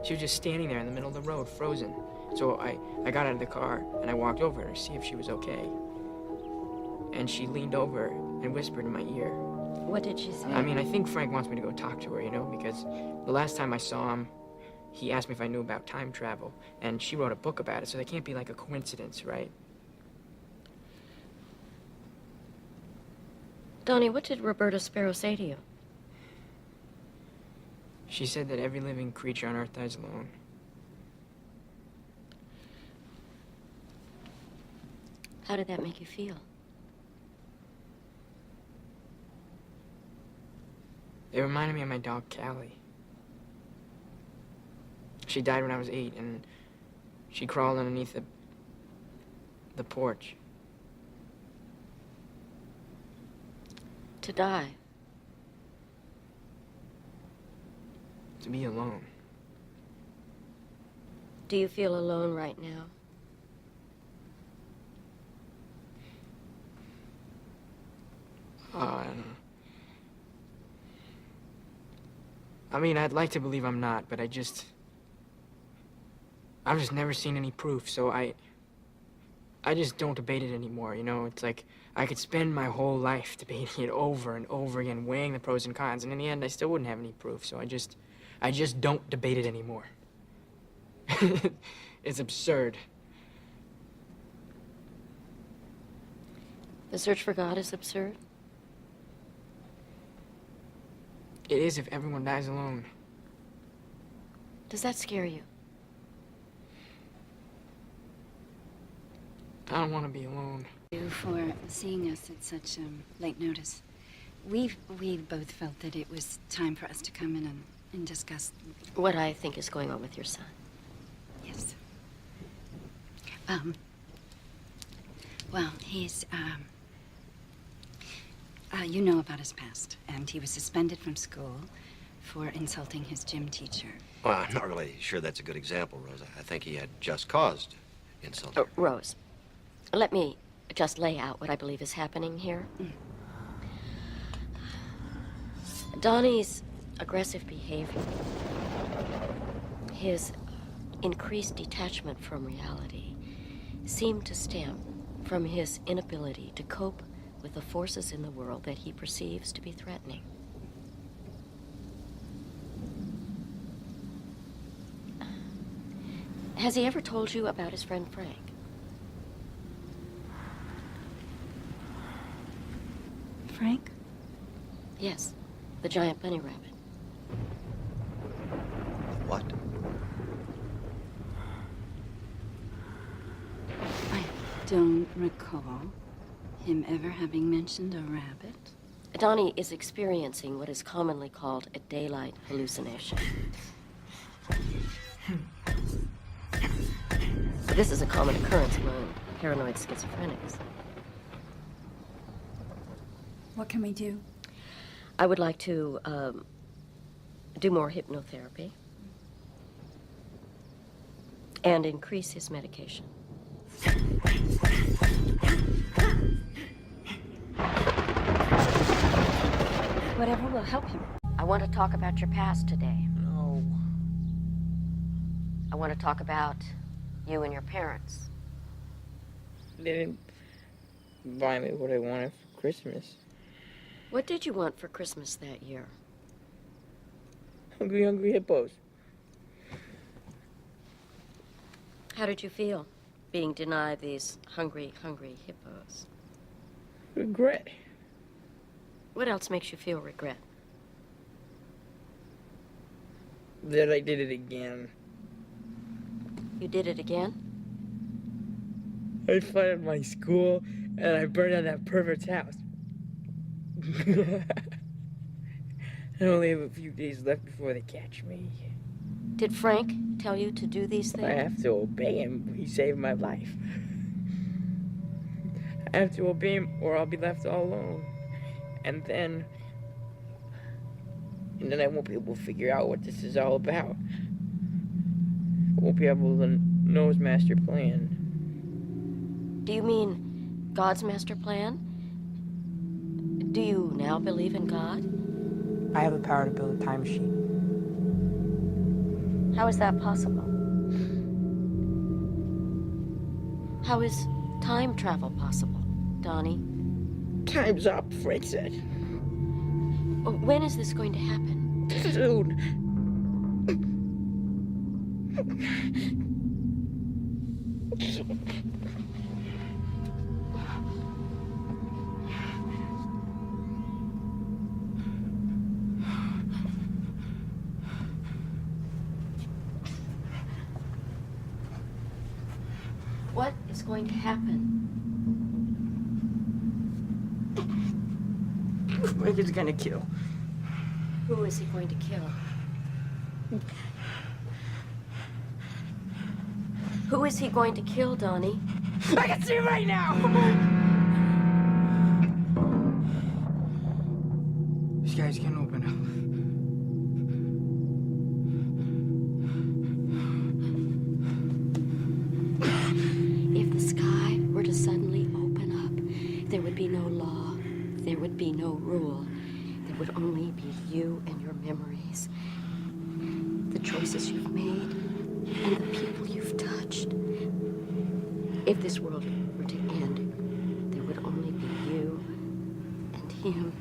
She was just standing there in the middle of the road, frozen. So I got out of the car and I walked over to see if she was okay. And she leaned over and whispered in my ear. What did she say? I mean, I think Frank wants me to go talk to her, you know, because the last time I saw him, he asked me if I knew about time travel, and she wrote a book about it, so that can't be like a coincidence, right? Donnie, what did Roberta Sparrow say to you? She said that every living creature on Earth dies alone. How did that make you feel? It reminded me of my dog, Callie. She died when I was 8, and she crawled underneath the porch. To die. To be alone. Do you feel alone right now? I don't know. I mean, I'd like to believe I'm not, but I've just never seen any proof, so I just don't debate it anymore, you know? It's like I could spend my whole life debating it over and over again, weighing the pros and cons, and in the end, I still wouldn't have any proof, so I just don't debate it anymore. It's absurd. The search for God is absurd? It is if everyone dies alone. Does that scare you? I don't want to be alone. Thank you for seeing us at such late notice. We both felt that it was time for us to come in and discuss What I think is going on with your son. Yes. Well, he's you know about his past, and he was suspended from school for insulting his gym teacher. Well, I'm not really sure that's a good example, Rose. I think he had just cause to insult her. Rose, let me just lay out what I believe is happening here. Donnie's aggressive behavior, his increased detachment from reality, seemed to stem from his inability to cope with the forces in the world that he perceives to be threatening. Has he ever told you about his friend Frank? Frank? Yes, the giant bunny rabbit. What? I don't recall him ever having mentioned a rabbit. Donnie is experiencing what is commonly called a daylight hallucination. This is a common occurrence among paranoid schizophrenics. What can we do? I would like to do more hypnotherapy and increase his medication. Whatever will help him. I want to talk about your past today. No. I want to talk about you and your parents. They didn't buy me what I wanted for Christmas. What did you want for Christmas that year? Hungry, hungry hippos. How did you feel being denied these hungry, hungry hippos? Regret. What else makes you feel regret? That I did it again. You did it again? I flooded my school, and I burned down that pervert's house. I only have a few days left before they catch me. Did Frank tell you to do these things? I have to obey him. He saved my life. I have to obey him, or I'll be left all alone. And then I won't be able to figure out what this is all about. I won't be able to know his master plan. Do you mean God's master plan? Do you now believe in God? I have the power to build a time machine. How is that possible? How is time travel possible, Donnie? Time's up, Fred said. When is this going to happen? Soon. What is going to happen? Rick is gonna kill. Who is he going to kill? Who is he going to kill, Donnie? I can see right now! This guy's gonna open up. If the sky were to suddenly open up, there would be no law, there would be no rule. There would only be you and your memories, the choices you've made, and the people you've touched. If this world were to end, there would only be you and him